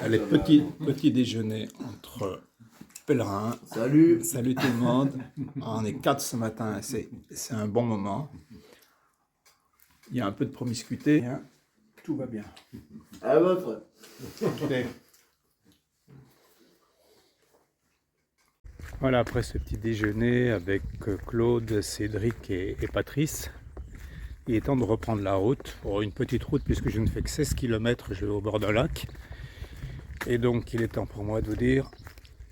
Allez, petit déjeuner entre pèlerins. Salut. Salut tout le monde. On est 4 ce matin, c'est un bon moment. Il y a un peu de promiscuité. Tout va bien. À votre. Voilà, après ce petit déjeuner avec Claude, Cédric et Patrice, il est temps de reprendre la route. Pour une petite route puisque je ne fais que 16 km, je vais au bord d'un lac. Et donc il est temps pour moi de vous dire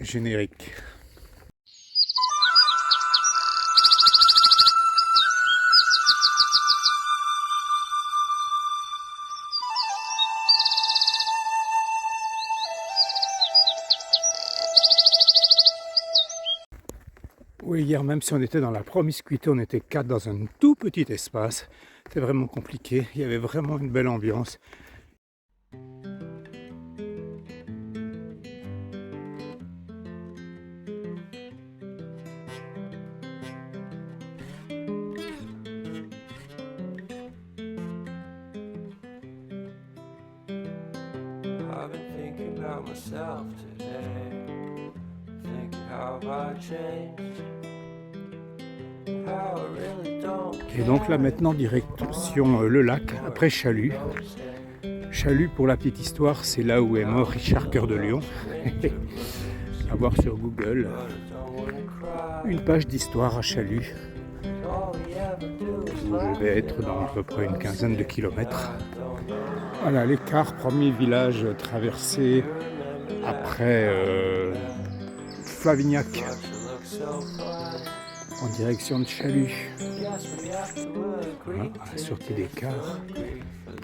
générique. Oui, hier, même si on était dans la promiscuité, on était 4 dans un tout petit espace. C'était vraiment compliqué. Il y avait vraiment une belle ambiance. I've been thinking about myself today, thinking how I changed, how I really don't Et donc là maintenant, direction le lac, après Chalut. Chalut, pour la petite histoire, c'est là où est mort Richard Cœur de Lion. À voir sur Google. Une page d'histoire à Chalut. Où je vais être dans à peu près une quinzaine de kilomètres. Voilà l'écart, premier village traversé après Flavignac en direction de Chalut. Voilà, la sortie d'écart,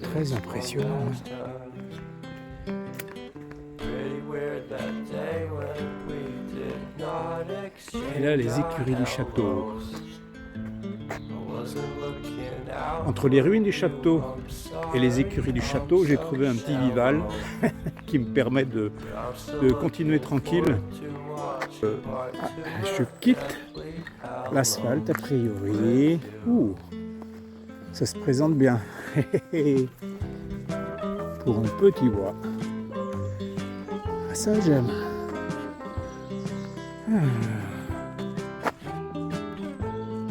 très impressionnant. Et là les écuries du château. Entre les ruines du château et les écuries du château, j'ai trouvé un petit vival qui me permet de continuer tranquille. Je quitte l'asphalte a priori. Ça se présente bien. Pour un petit bois. Ça j'aime.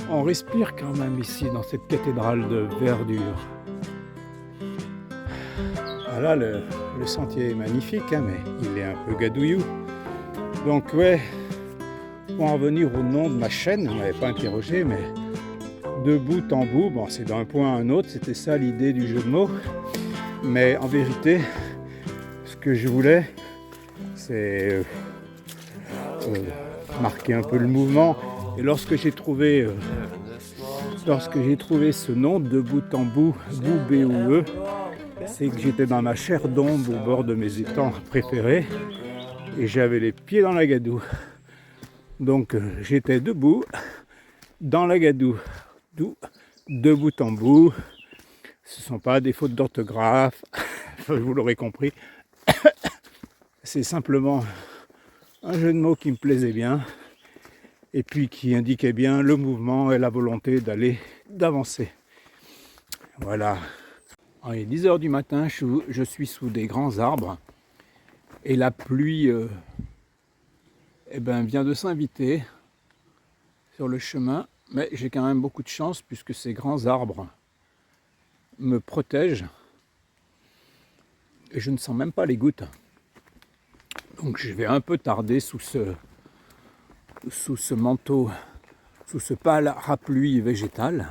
On respire quand même ici dans cette cathédrale de verdure. Voilà, le sentier est magnifique, hein, mais il est un peu gadouillou. Donc ouais, pour en revenir au nom de ma chaîne, on m'avait pas interrogé, mais de bout en bout, bon c'est d'un point à un autre, c'était ça l'idée du jeu de mots. Mais en vérité, ce que je voulais, c'est marquer un peu le mouvement. Et lorsque j'ai trouvé ce nom de bout en bout, B-O-U-E, c'est que j'étais dans ma chair d'ombre au bord de mes étangs préférés et j'avais les pieds dans la gadoue. Donc j'étais debout dans la gadoue, de bout en bout. Ce ne sont pas des fautes d'orthographe, vous l'aurez compris. C'est simplement un jeu de mots qui me plaisait bien. Et puis qui indiquait bien le mouvement et la volonté d'avancer. Voilà. Il est 10h du matin, je suis sous des grands arbres et la pluie vient de s'inviter sur le chemin, mais j'ai quand même beaucoup de chance puisque ces grands arbres me protègent et je ne sens même pas les gouttes. Donc je vais un peu tarder sous ce manteau, sous ce parapluie végétal.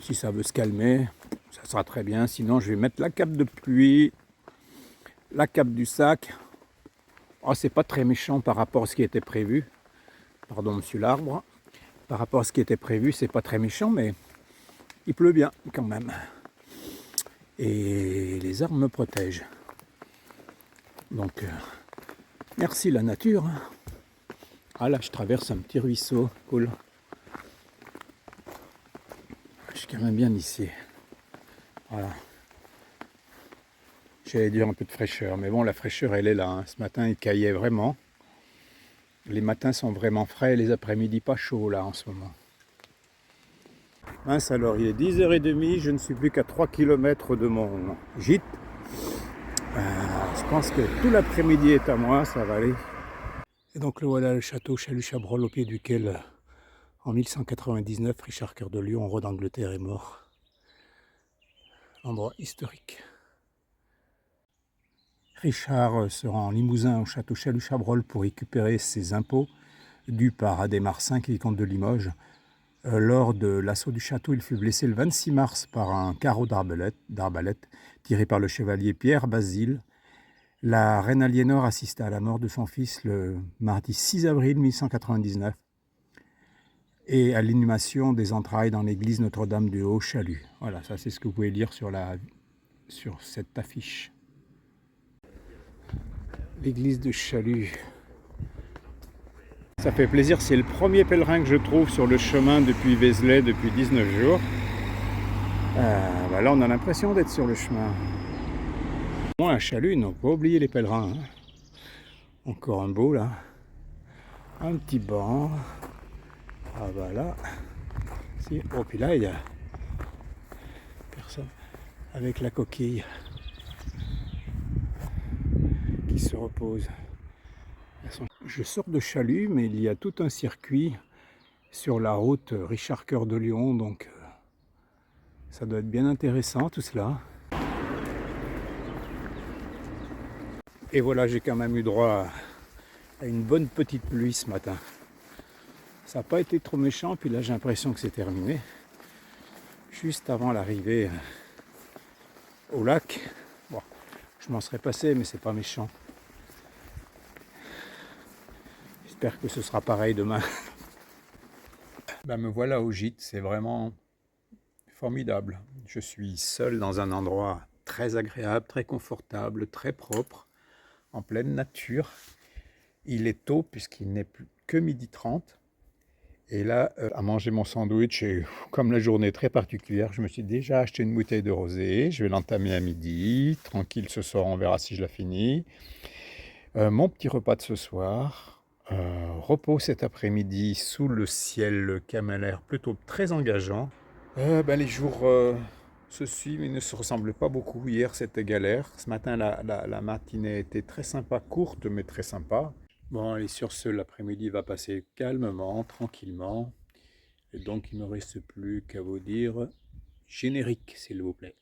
Si ça veut se calmer, ça sera très bien. Sinon, je vais mettre la cape de pluie, la cape du sac. Oh, c'est pas très méchant par rapport à ce qui était prévu. Pardon, monsieur l'arbre. Par rapport à ce qui était prévu, c'est pas très méchant, mais il pleut bien quand même. Et les arbres me protègent. Donc, merci la nature. Ah là, je traverse un petit ruisseau, cool. Je suis quand même bien ici. Voilà. J'allais dire un peu de fraîcheur, mais bon, la fraîcheur, elle est là. Hein. Ce matin, il caillait vraiment. Les matins sont vraiment frais, les après-midi pas chauds, là, en ce moment. Mince alors, il est 10h30, je ne suis plus qu'à 3 km de mon gîte. Je pense que tout l'après-midi est à moi, ça va aller. Et donc le voilà, le château Chalut-Chabrol, au pied duquel, en 1199, Richard Cœur de Lion, roi d'Angleterre, est mort. Endroit historique. Richard se rend en Limousin au château Chalut-Chabrol pour récupérer ses impôts dus par Adhémar V, vicomte de Limoges. Lors de l'assaut du château, il fut blessé le 26 mars par un carreau d'arbalète tiré par le chevalier Pierre Basile. La reine Aliénor assista à la mort de son fils le mardi 6 avril 1199 et à l'inhumation des entrailles dans l'église Notre-Dame du Haut-Chalut. Voilà, ça c'est ce que vous pouvez lire sur cette affiche. L'église de Chalut. Ça fait plaisir, c'est le premier pèlerin que je trouve sur le chemin depuis Vézelay depuis 19 jours. Là on a l'impression d'être sur le chemin. Moi à Chalut, non, pas oublier les pèlerins. Hein. Encore un beau là. Un petit banc. Ah voilà. Oh puis là il y a personne avec la coquille qui se repose. Je sors de Chalut, mais il y a tout un circuit sur la route Richard Cœur de Lion, donc ça doit être bien intéressant tout cela. Et voilà, j'ai quand même eu droit à une bonne petite pluie ce matin. Ça n'a pas été trop méchant, puis là j'ai l'impression que c'est terminé. Juste avant l'arrivée au lac. Bon, je m'en serais passé, mais c'est pas méchant. J'espère que ce sera pareil demain. Me voilà au gîte, c'est vraiment formidable. Je suis seul dans un endroit très agréable, très confortable, très propre, en pleine nature. Il est tôt puisqu'il n'est plus que 12h30. Et là, à manger mon sandwich, et comme la journée est très particulière, je me suis déjà acheté une bouteille de rosé. Je vais l'entamer à midi. Tranquille ce soir, on verra si je la finis. Mon petit repas de ce soir. Repos cet après-midi sous le ciel qui a l'air plutôt très engageant. Les jours se suivent et ne se ressemblent pas beaucoup. Hier c'était galère. Ce matin la matinée était très sympa, courte mais très sympa. Bon, et sur ce, l'après-midi va passer calmement, tranquillement. Et donc il ne me reste plus qu'à vous dire générique s'il vous plaît.